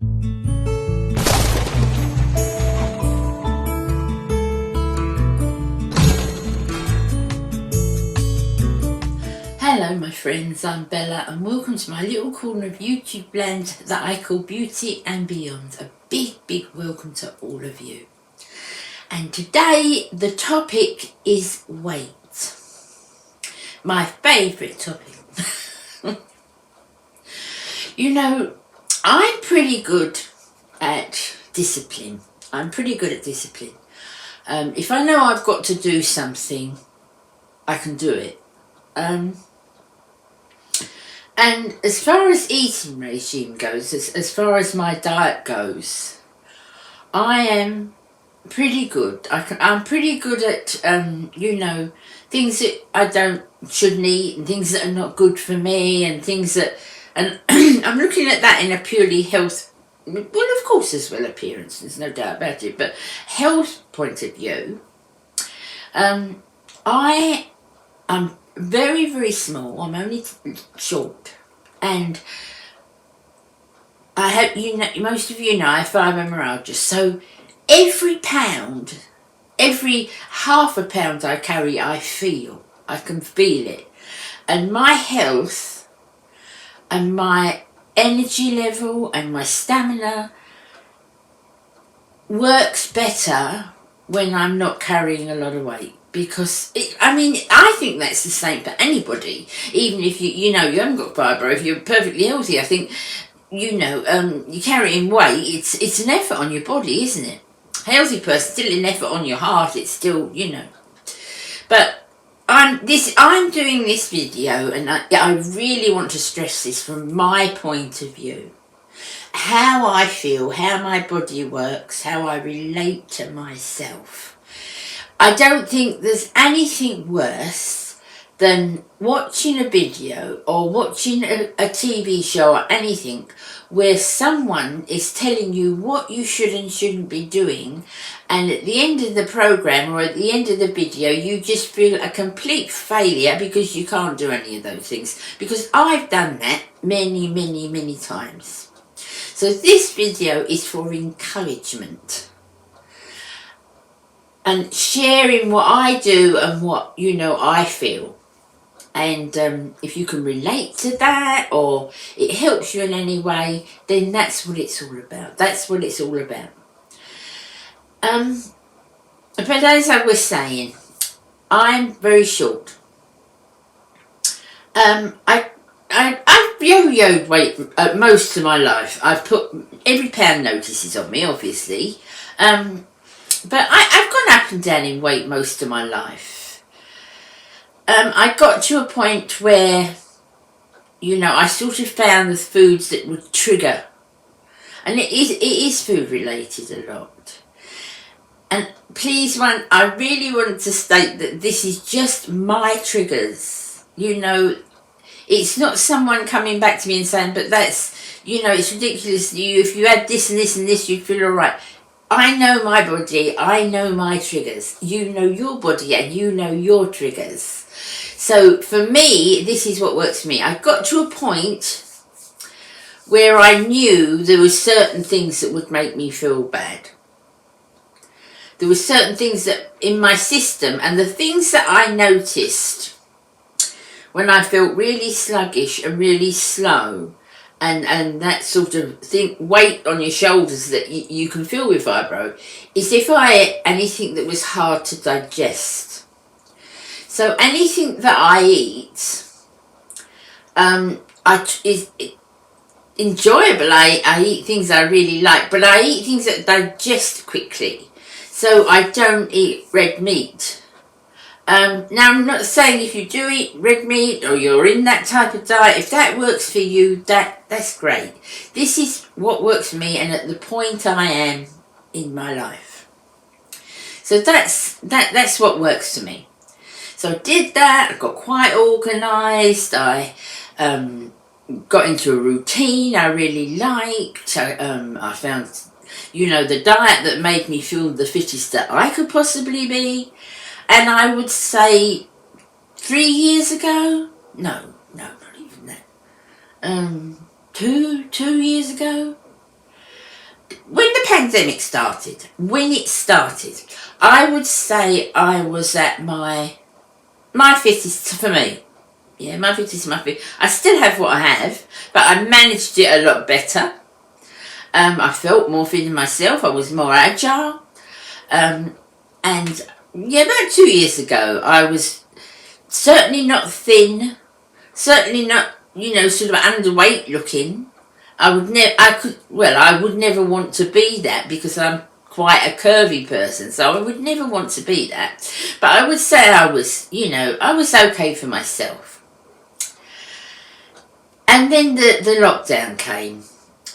Hello my friends, I'm Bella and welcome to my little corner of YouTube land that I call Beauty and Beyond. A big welcome to all of you. And today the topic is weight. My favourite topic. You know, I'm pretty good at discipline. If I know I've got to do something, I can do it. And as far as eating regime goes, as far as my diet goes, I am pretty good. I'm pretty good at, things that shouldn't eat and things that are not good for me and things that, and I'm looking at that in a purely health, well, of course as well appearance, there's no doubt about it, but health point of view, I am very small. I'm only short, and I hope you know, most of you know, I have fibromyalgia. So every half a pound I carry, I can feel it, and my health and my energy level and my stamina works better when I'm not carrying a lot of weight. Because, I think that's the same for anybody. Even if you haven't got fibro, if you're perfectly healthy, I think, you're carrying weight, it's an effort on your body, isn't it? A healthy person, still an effort on your heart, it's still, But I'm doing this video, and I really want to stress this from my point of view. How I feel, how my body works, how I relate to myself. I don't think there's anything worse than watching a video or watching a TV show or anything where someone is telling you what you should and shouldn't be doing, and at the end of the program or at the end of the video you just feel a complete failure because you can't do any of those things. Because I've done that many times. So this video is for encouragement and sharing what I do and what, I feel. And if you can relate to that or it helps you in any way, then that's what it's all about. But as I was saying, I'm very short. I've yo-yoed weight most of my life. I've put every pound notices on me, obviously. But I've gone up and down in weight most of my life. I got to a point where, I sort of found the foods that would trigger. And it is food related a lot. And please, I really want to state that this is just my triggers. It's not someone coming back to me and saying, but that's, it's ridiculous. If you had this and this and this, you'd feel all right. I know my body, I know my triggers. You know your body and you know your triggers. So for me, this is what works for me. I got to a point where I knew there were certain things that would make me feel bad. There were certain things that in my system, and the things that I noticed when I felt really sluggish and really slow, and that sort of thing, weight on your shoulders that you can feel with fibro, is if I ate anything that was hard to digest. So anything that I eat is enjoyable. I eat things I really like, but I eat things that digest quickly. So I don't eat red meat. Now, I'm not saying if you do eat red meat or you're in that type of diet, if that works for you, that's great. This is what works for me and at the point I am in my life. So that's what works for me. So I did that. I got quite organised. I got into a routine I really liked. I found, the diet that made me feel the fittest that I could possibly be. And I would say 3 years ago, no, not even that, 2 years ago, pandemic started, when it started, I would say I was at my 50s for me. Yeah, my 50s, my 50s. I still have what I have, but I managed it a lot better. I felt more fit in myself. I was more agile. And yeah, about 2 years ago, I was certainly not thin, certainly not, sort of underweight looking. I would never want to be that because I'm quite a curvy person, so I would never want to be that. But I would say I was okay for myself. And then the lockdown came.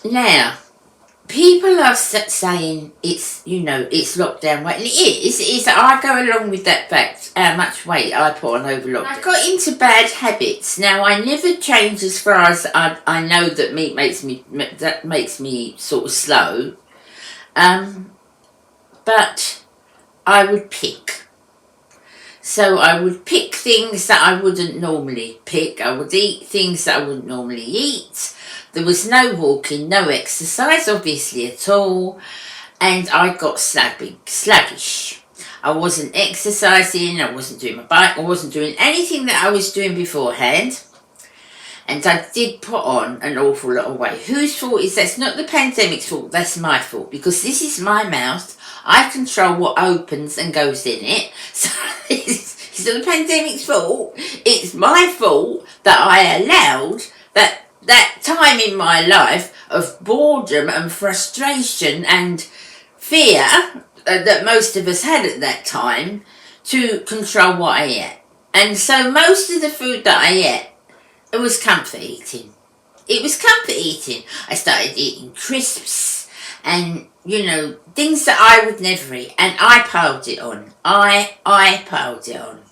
Now, people are saying it's lockdown weight, and it is. I go along with that fact, how much weight I put on over lockdown. I got into bad habits. Now, I never change as far as I know that meat makes me sort of slow. But I would pick. So I would pick things that I wouldn't normally pick. I would eat things that I wouldn't normally eat. There was no walking, no exercise, obviously, at all. And I got sluggish. I wasn't exercising, I wasn't doing my bike, I wasn't doing anything that I was doing beforehand. And I did put on an awful lot of weight. Whose fault is that? It's not the pandemic's fault, that's my fault. Because this is my mouth. I control what opens and goes in it. So it's not the pandemic's fault. It's my fault that I allowed that time in my life of boredom and frustration and fear that most of us had at that time to control what I ate. And so most of the food that I ate, it was comfort eating. It was comfort eating. I started eating crisps and, things that I would never eat. And I piled it on. I piled it on.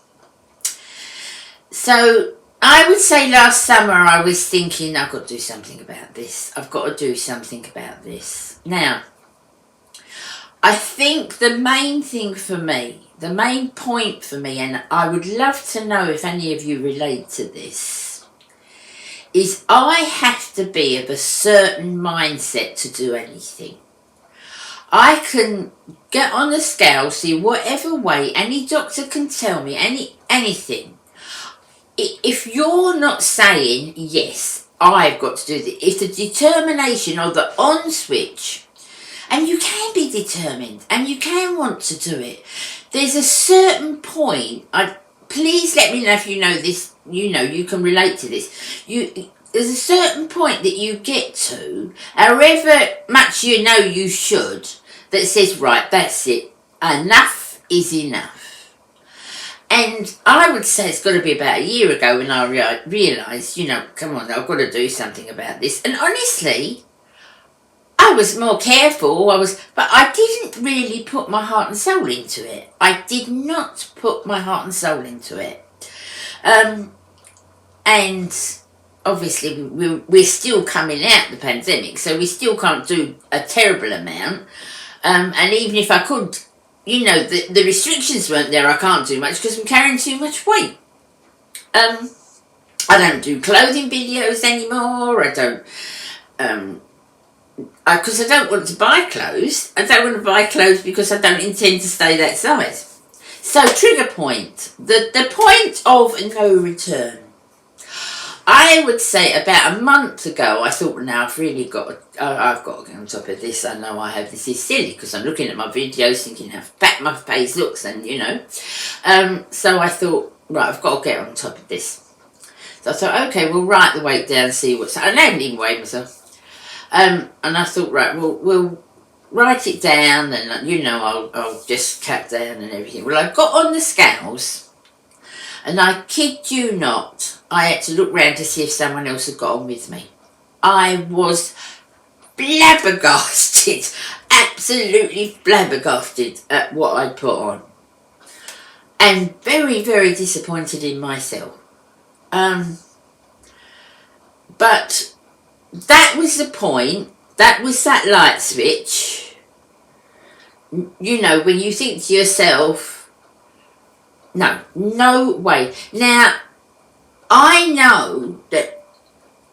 So I would say last summer I was thinking, I've got to do something about this. I've got to do something about this. Now, I think the main thing for me, the main point for me, and I would love to know if any of you relate to this, is I have to be of a certain mindset to do anything. I can get on the scale, see whatever weight, any doctor can tell me, anything. If you're not saying, yes, I've got to do this, it's the determination or the on switch, and you can be determined and you can want to do it. There's a certain point, please let me know if you know this, you can relate to this. There's a certain point that you get to, however much you should, that says, right, that's it, enough is enough. And I would say it's got to be about a year ago when I realised, come on, I've got to do something about this. And honestly, I was more careful, but I didn't really put my heart and soul into it. I did not put my heart and soul into it. And obviously we're still coming out of the pandemic, so we still can't do a terrible amount. And even if I could, the restrictions weren't there, I can't do much because I'm carrying too much weight. I don't do clothing videos anymore. I don't, because I don't want to buy clothes. I don't want to buy clothes because I don't intend to stay that size. So trigger point, the point of no return. I would say about a month ago, I thought, well, now I've got to get on top of this. I know I have. This is silly because I'm looking at my videos thinking how fat my face looks and, So I thought, right, I've got to get on top of this. So I thought, okay, we'll write the weight down and see what's... I hadn't even weighed myself. And I thought, right, we'll write it down and, I'll just cut down and everything. Well, I got on the scales... And I kid you not, I had to look round to see if someone else had got on with me. I was flabbergasted, absolutely flabbergasted at what I'd put on. And very, very disappointed in myself. But that was the point, that was that light switch. When you think to yourself, no way. Now, I know that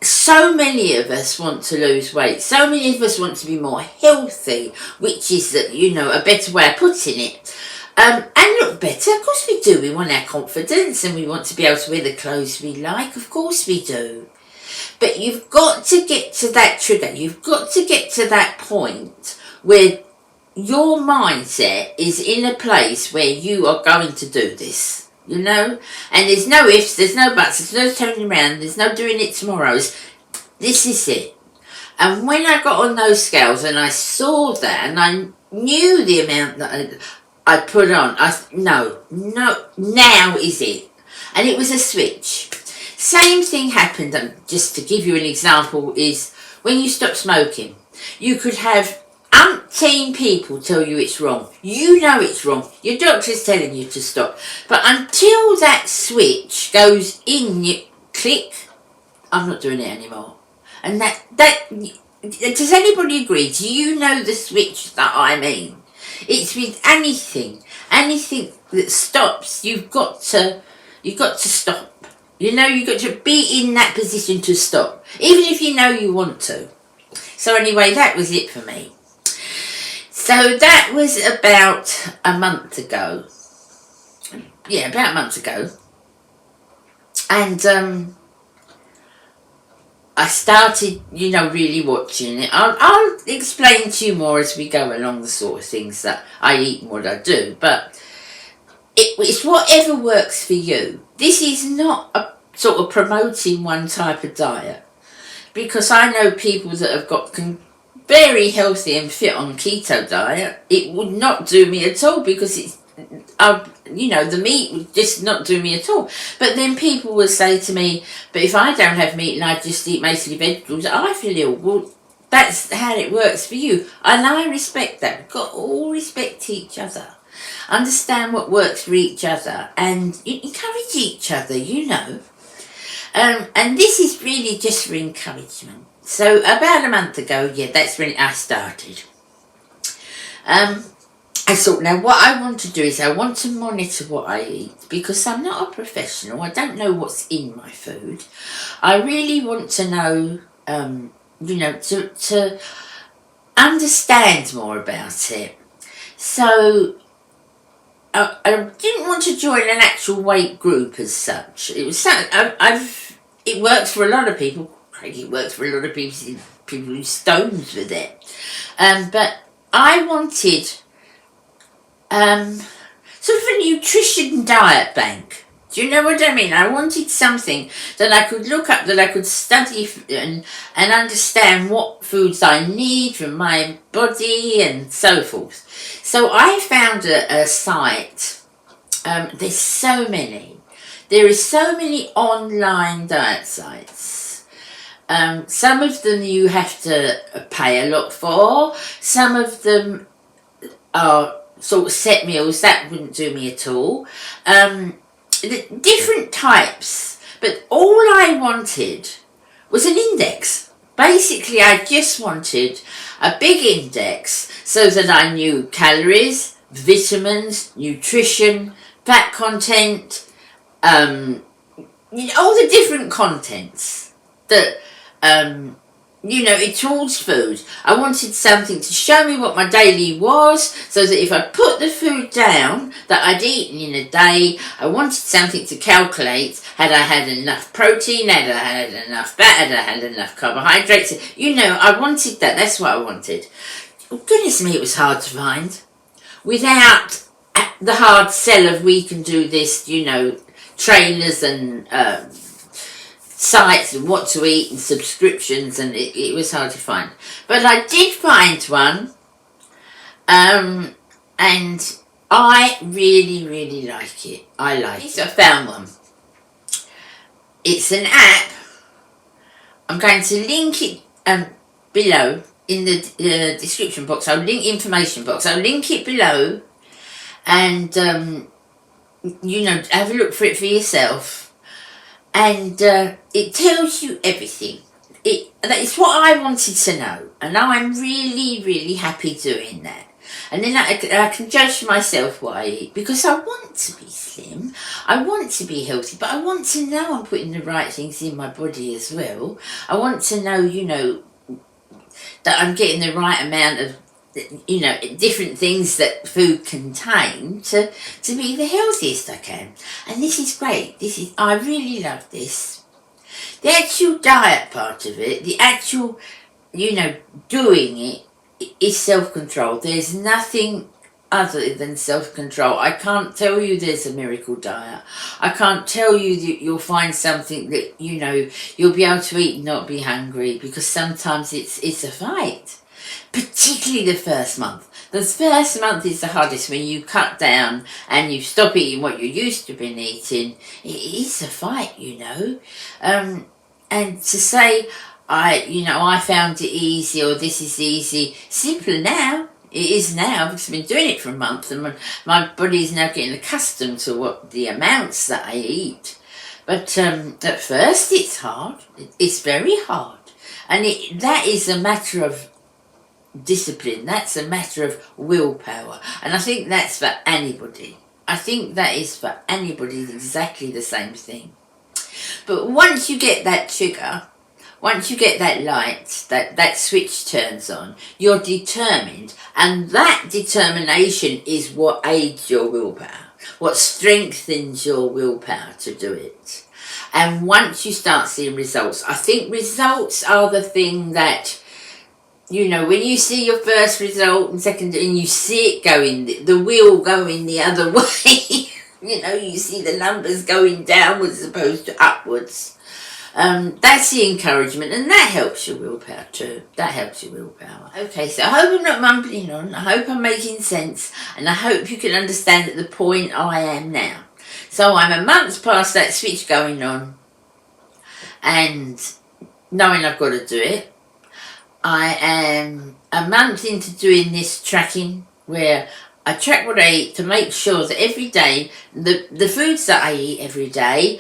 so many of us want to lose weight. So many of us want to be more healthy, which is, a better way of putting it. And look better. Of course we do. We want our confidence and we want to be able to wear the clothes we like. Of course we do. But you've got to get to that trigger. You've got to get to that point where your mindset is in a place where you are going to do this. And there's no ifs, there's no buts, there's no turning around, there's no doing it tomorrows. This is it. And when I got on those scales and I saw that and I knew the amount that I put on, no, now is it. And it was a switch. Same thing happened, just to give you an example, is when you stop smoking. You could have umpteen people tell you it's wrong. You know it's wrong. Your doctor's telling you to stop. But until that switch goes in, you click, I'm not doing it anymore. And that does anybody agree? Do you know the switch that I mean? It's with anything that stops, you've got to stop. You've got to be in that position to stop, even if you know you want to. So anyway, that was it for me. So that was about a month ago. Yeah, about a month ago. And I started, really watching it. I'll explain to you more as we go along the sort of things that I eat and what I do. But it's whatever works for you. This is not a sort of promoting one type of diet. Because I know people that have got very healthy and fit on keto diet. It would not do me at all because it's, the meat would just not do me at all. But then people will say to me, but if I don't have meat and I just eat mostly vegetables, I feel ill. Well, that's how it works for you. And I respect that. We've got to all respect each other. Understand what works for each other and encourage each other, And this is really just for encouragement. So about a month ago, that's when I started. I thought, now what I want to do is I want to monitor what I eat because I'm not a professional. I don't know what's in my food. I really want to know, to understand more about it. So I didn't want to join an actual weight group as such. It was it works for a lot of people. It works for a lot of people who stones with it. But I wanted sort of a nutrition diet bank. Do you know what I mean? I wanted something that I could look up, that I could study and understand what foods I need for my body and so forth. So I found a site. There's so many. There is so many online diet sites. Some of them you have to pay a lot for. Some of them are sort of set meals. That wouldn't do me at all. Different types, but all I wanted was an index. Basically, I just wanted a big index so that I knew calories, vitamins, nutrition, fat content, all the different contents that, it's all food. I wanted something to show me what my daily was, so that if I put the food down that I'd eaten in a day, I wanted something to calculate, had I had enough protein, had I had enough fat, had I had enough carbohydrates. I wanted that. That's what I wanted. Goodness me, it was hard to find. Without the hard sell of we can do this, trainers and sites and what to eat and subscriptions, and it was hard to find. But I did find one, and I really, really like it. I found one. It's an app. I'm going to link it below in the description box. Information box. I'll link it below, and have a look for it for yourself. And it tells you everything. That is what I wanted to know, and I'm really, really happy doing that. And then I can judge myself what I eat, because I want to be slim, I want to be healthy, but I want to know I'm putting the right things in my body as well. I want to know, that I'm getting the right amount of, different things that food contain to be the healthiest I can. And this is great. I really love this. The actual diet part of it, the actual, doing it, is self-control. There's nothing other than self-control. I can't tell you there's a miracle diet. I can't tell you that you'll find something that, you'll be able to eat and not be hungry, because sometimes it's a fight. Particularly the first month. The first month is the hardest, when you cut down and you stop eating what you used to been eating. It is a fight, and to say, I found it easy, or this is easy, simpler now. It is now, because I've been doing it for a month, and my body is now getting accustomed to the amounts that I eat. But at first it's hard. It's very hard. And that is a matter of discipline. That's a matter of willpower. And I think that's for anybody. I think that is for anybody exactly the same thing. But once you get that trigger, once you get that light, that switch turns on, you're determined. And that determination is what aids your willpower, what strengthens your willpower to do it. And once you start seeing results, I think results are the thing that, when you see your first result and second, and you see it going, the wheel going the other way, you see the numbers going downwards as opposed to upwards. That's the encouragement, and that helps your willpower too. That helps your willpower. Okay, so I hope I'm not mumbling on. I hope I'm making sense, and I hope you can understand at the point I am now. So I'm a month past that switch going on, and knowing I've got to do it. I am a month into doing this tracking, where I track what I eat to make sure that every day, the foods that I eat every day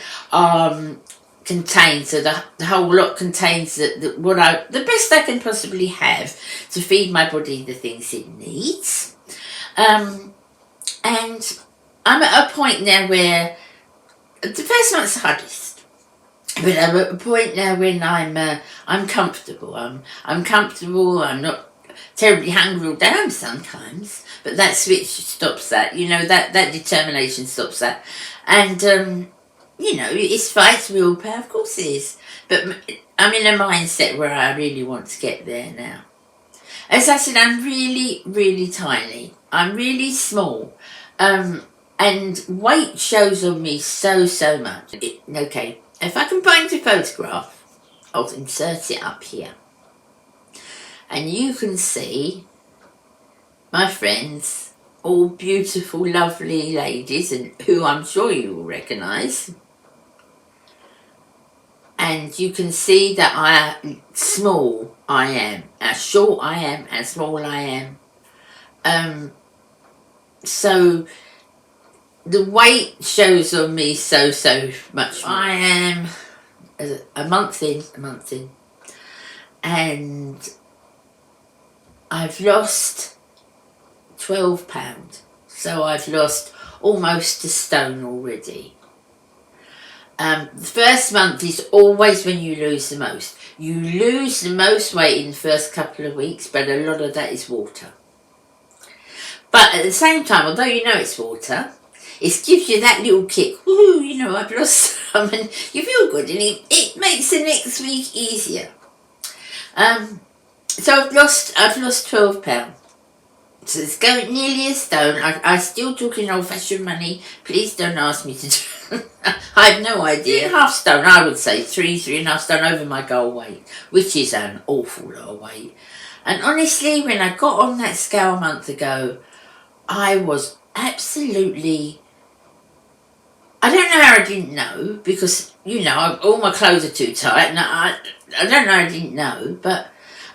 contains, so the whole lot contains the best I can possibly have to feed my body the things it needs. And I'm at a point now where the first month's the hardest, but I'm at a point now when I'm comfortable. I'm comfortable. I'm not terribly hungry or down sometimes, but that switch stops that. That determination stops that, and it's fight willpower, of course it is. But I'm in a mindset where I really want to get there now. As I said, I'm really, really tiny. I'm really small. And weight shows on me so much. Okay, if I can find a photograph, I'll insert it up here. And you can see my friends, all beautiful, lovely ladies, and who I'm sure you will recognise. And you can see that small I am, how short I am, how small I am. So the weight shows on me so much. I am a month in, and I've lost 12 pounds. So I've lost almost a stone already. The first month is always when you lose the most. You lose the most weight in the first couple of weeks, but a lot of that is water. But at the same time, although it's water, it gives you that little kick. Woohoo, I've lost some, and you feel good, and it makes the next week easier. So I've lost 12 pounds. So it's going nearly a stone. I still talk in old-fashioned money. Please don't ask me to do I have no idea. 3.5 stone, I would say. 3.5 stone over my goal weight, which is an awful lot of weight. And honestly, when I got on that scale a month ago, I was absolutely... I don't know how I didn't know, because, all my clothes are too tight, and I don't know how I didn't know, but...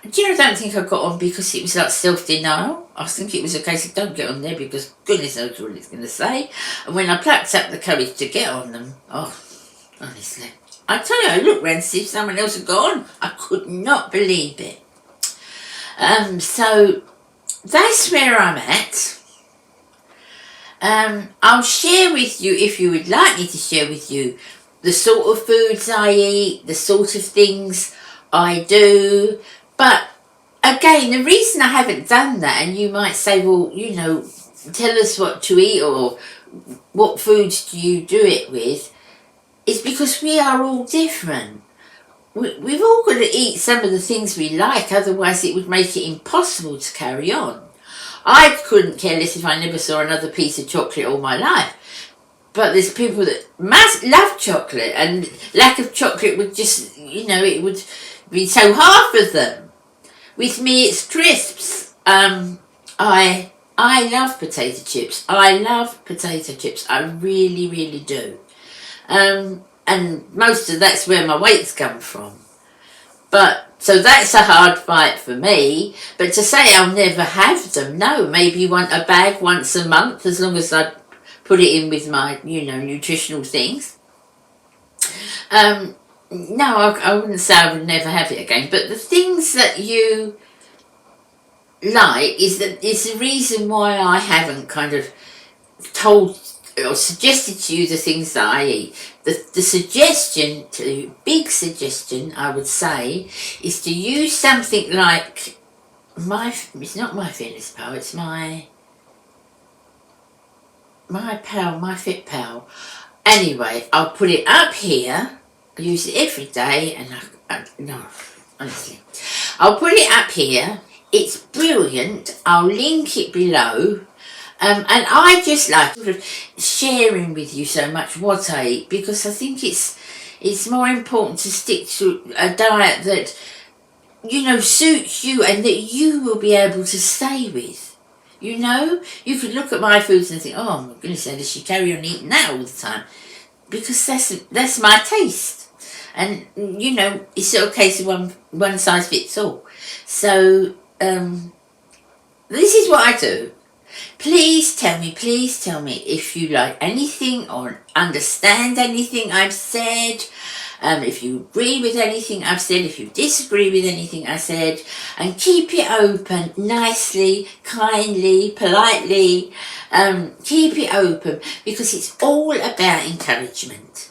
I don't think I got on because it was like self-denial. I think it was a case of don't get on there because goodness knows what it's going to say. And when I plucked up the courage to get on them, honestly. I tell you, I looked round to see if someone else had got on. I could not believe it. So that's where I'm at. I'll share with you, if you would like me to share with you, the sort of foods I eat, the sort of things I do. But again, the reason I haven't done that, and you might say, well, tell us what to eat or what foods do you do it with, is because we are all different. We've all got to eat some of the things we like, otherwise it would make it impossible to carry on. I couldn't care less if I never saw another piece of chocolate all my life. But there's people that love chocolate, and lack of chocolate would just, it would be so hard for them. With me, it's crisps. I love potato chips. I love potato chips. I really, really do. And most of that's where my weights come from. So that's a hard fight for me. But to say I'll never have them, no. Maybe a bag once a month, as long as I put it in with my, nutritional things. No, I wouldn't say I would never have it again. But the things that you like is the reason why I haven't kind of told or suggested to you the things that I eat. The big suggestion I would say is to use something like it's not my Fitness Pal, it's my pal, my Fit Pal. Anyway, I'll put it up here. I use it every day, and no, honestly, I'll put it up here. It's brilliant. I'll link it below. And I just like sort of sharing with you so much what I eat, because I think it's more important to stick to a diet that, suits you and that you will be able to stay with. You could look at my foods and think, oh my goodness, does she carry on eating that all the time? Because that's my taste. And, it's a case of one size fits all. So, this is what I do. Please tell me if you like anything or understand anything I've said, if you agree with anything I've said, if you disagree with anything I said, and keep it open, nicely, kindly, politely, keep it open, because it's all about encouragement.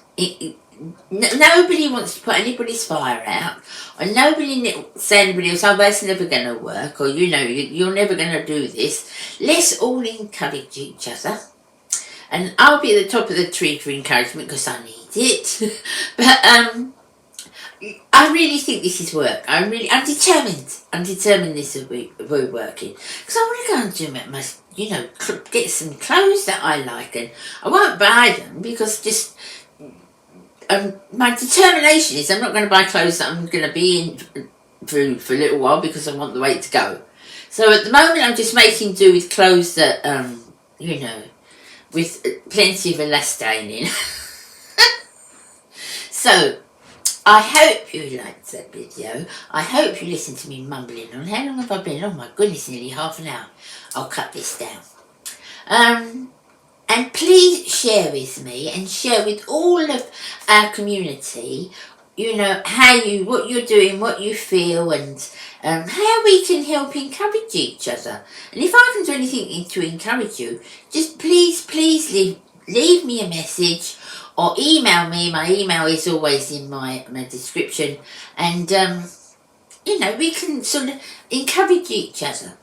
Nobody wants to put anybody's fire out, or nobody say anybody else, oh, that's never going to work, or you're never going to do this. Let's all encourage each other, and I'll be at the top of the tree for encouragement because I need it. But I really think this is work. I'm determined. I'm determined this will be working, because I want to go and do get some clothes that I like, and I won't buy them because just. My determination is I'm not going to buy clothes that I'm going to be in for a little while because I want the weight to go. So at the moment I'm just making do with clothes that, with plenty of elastane in. So, I hope you liked that video. I hope you listened to me mumbling on. How long have I been? Oh my goodness, nearly half an hour. I'll cut this down. And please share with me and share with all of our community, what you're doing, what you feel, and how we can help encourage each other. And if I can do anything to encourage you, just please leave me a message or email me. My email is always in my description. And, we can sort of encourage each other.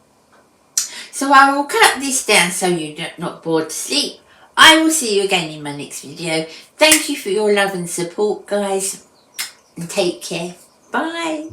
So I will cut this down so you're not bored to sleep. I will see you again in my next video. Thank you for your love and support, guys. And take care. Bye.